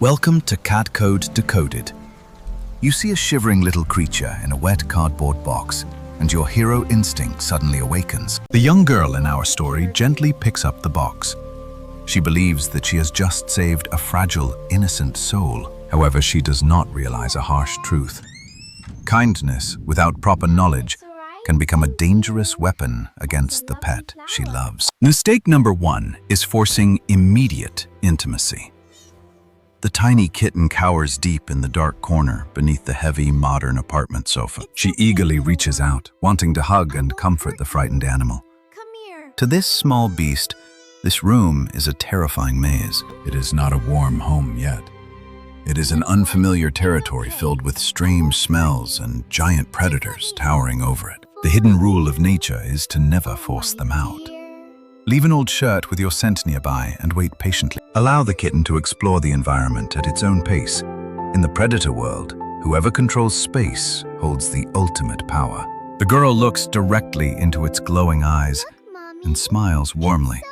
Welcome to Cat Code Decoded. You see a shivering little creature in a wet cardboard box, and your hero instinct suddenly awakens. The young girl in our story gently picks up the box. She believes that she has just saved a fragile, innocent soul. However, she does not realize a harsh truth. Kindness without proper knowledge can become a dangerous weapon against the pet she loves. Mistake number 1 is forcing immediate intimacy. The tiny kitten cowers deep in the dark corner beneath the heavy, modern apartment sofa. She eagerly reaches out, wanting to hug and comfort the frightened animal. Come here. To this small beast, this room is a terrifying maze. It is not a warm home yet. It is an unfamiliar territory filled with strange smells and giant predators towering over it. The hidden rule of nature is to never force them out. Leave an old shirt with your scent nearby and wait patiently. Allow the kitten to explore the environment at its own pace. In the predator world, whoever controls space holds the ultimate power. The girl looks directly into its glowing eyes and smiles warmly.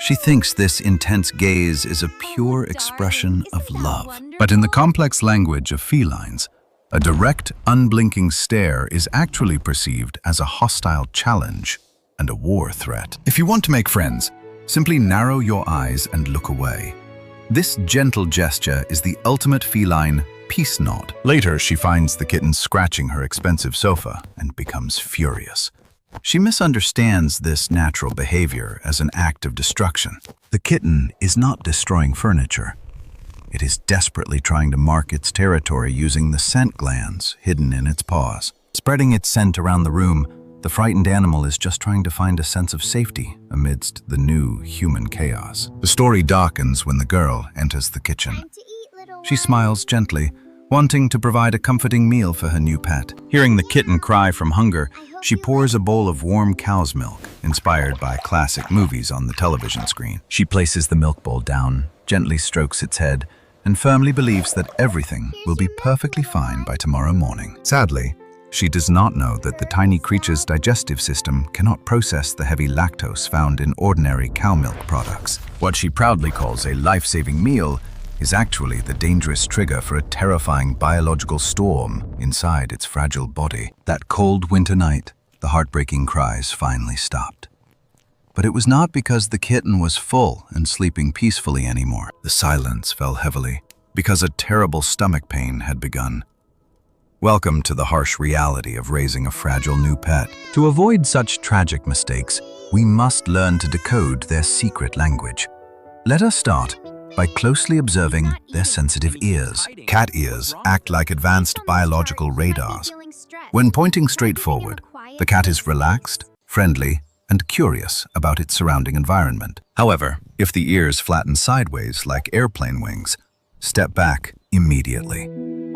She thinks this intense gaze is a pure expression of love. But in the complex language of felines, a direct, unblinking stare is actually perceived as a hostile challenge and a war threat. If you want to make friends, simply narrow your eyes and look away. This gentle gesture is the ultimate feline peace nod. Later, she finds the kitten scratching her expensive sofa and becomes furious. She misunderstands this natural behavior as an act of destruction. The kitten is not destroying furniture. It is desperately trying to mark its territory using the scent glands hidden in its paws. Spreading its scent around the room, the frightened animal is just trying to find a sense of safety amidst the new human chaos. The story darkens when the girl enters the kitchen. Time to eat, little She one. smiles gently, wanting to provide a comforting meal for her new pet. Hearing the kitten cry from hunger, she pours a bowl of warm cow's milk, inspired by classic movies on the television screen. She places the milk bowl down, gently strokes its head, and firmly believes that everything will be perfectly fine by tomorrow morning. Sadly, she does not know that the tiny creature's digestive system cannot process the heavy lactose found in ordinary cow milk products. What she proudly calls a life-saving meal is actually the dangerous trigger for a terrifying biological storm inside its fragile body. That cold winter night, the heartbreaking cries finally stopped. But it was not because the kitten was full and sleeping peacefully anymore. The silence fell heavily because a terrible stomach pain had begun. Welcome to the harsh reality of raising a fragile new pet. To avoid such tragic mistakes, we must learn to decode their secret language. Let us start by closely observing their sensitive ears. Cat ears act like advanced biological radars. When pointing straight forward, the cat is relaxed, friendly, and curious about its surrounding environment. However, if the ears flatten sideways like airplane wings, step back immediately.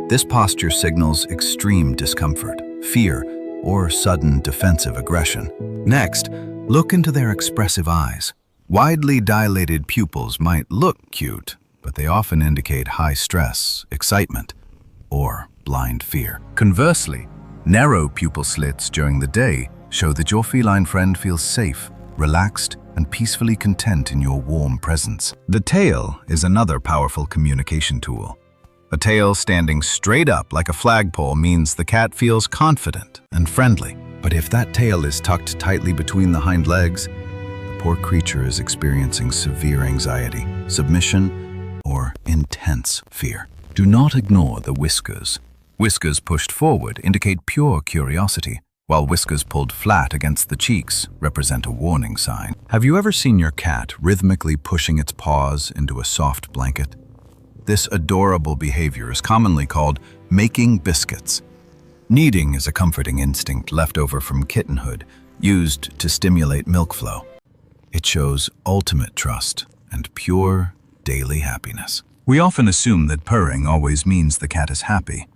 This posture signals extreme discomfort, fear, or sudden defensive aggression. Next, look into their expressive eyes. Widely dilated pupils might look cute, but they often indicate high stress, excitement, or blind fear. Conversely, narrow pupil slits during the day show that your feline friend feels safe, relaxed, and peacefully content in your warm presence. The tail is another powerful communication tool. A tail standing straight up like a flagpole means the cat feels confident and friendly. But if that tail is tucked tightly between the hind legs, the poor creature is experiencing severe anxiety, submission, or intense fear. Do not ignore the whiskers. Whiskers pushed forward indicate pure curiosity, while whiskers pulled flat against the cheeks represent a warning sign. Have you ever seen your cat rhythmically pushing its paws into a soft blanket? This adorable behavior is commonly called making biscuits. Kneading is a comforting instinct left over from kittenhood, used to stimulate milk flow. It shows ultimate trust and pure daily happiness. We often assume that purring always means the cat is happy.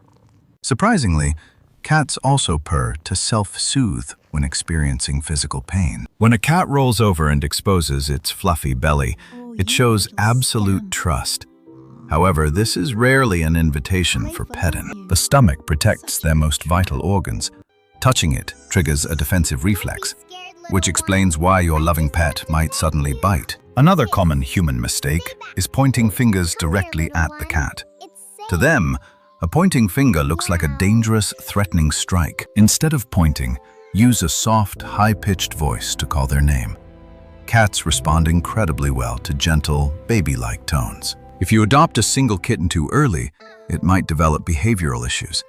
Surprisingly, cats also purr to self-soothe when experiencing physical pain. When a cat rolls over and exposes its fluffy belly, it shows absolute trust. However, this is rarely an invitation for petting. The stomach protects their most vital organs. Touching it triggers a defensive reflex. which explains why your loving pet might suddenly bite. Another common human mistake is pointing fingers directly at the cat. To them, a pointing finger looks like a dangerous, threatening strike. Instead of pointing, use a soft, high-pitched voice to call their name. Cats respond incredibly well to gentle, baby-like tones. If you adopt a single kitten too early, it might develop behavioral issues.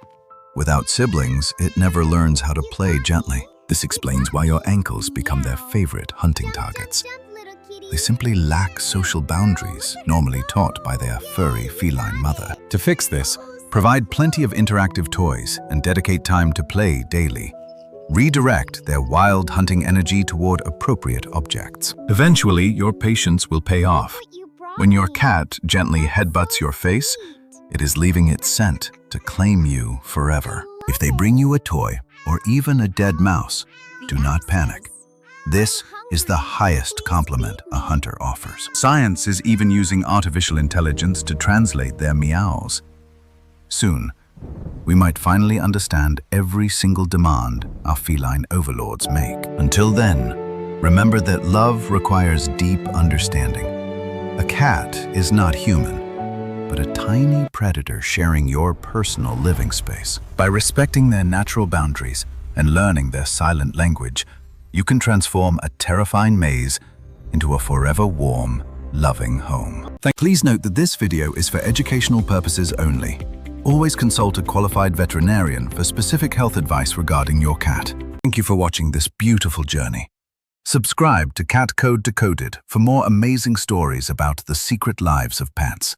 Without siblings, it never learns how to play gently. This explains why your ankles become their favorite hunting targets. They simply lack social boundaries, normally taught by their furry feline mother. To fix this, provide plenty of interactive toys and dedicate time to play daily. Redirect their wild hunting energy toward appropriate objects. Eventually, your patience will pay off. When your cat gently headbutts your face, it is leaving its scent to claim you forever. If they bring you a toy or even a dead mouse, do not panic. This is the highest compliment a hunter offers. Science is even using artificial intelligence to translate their meows. Soon, we might finally understand every single demand our feline overlords make. Until then, remember that love requires deep understanding. A cat is not human, but a tiny predator sharing your personal living space. By respecting their natural boundaries and learning their silent language, you can transform a terrifying maze into a forever warm, loving home. Please note that this video is for educational purposes only. Always consult a qualified veterinarian for specific health advice regarding your cat. Thank you for watching this beautiful journey. Subscribe to Cat Code Decoded for more amazing stories about the secret lives of pets.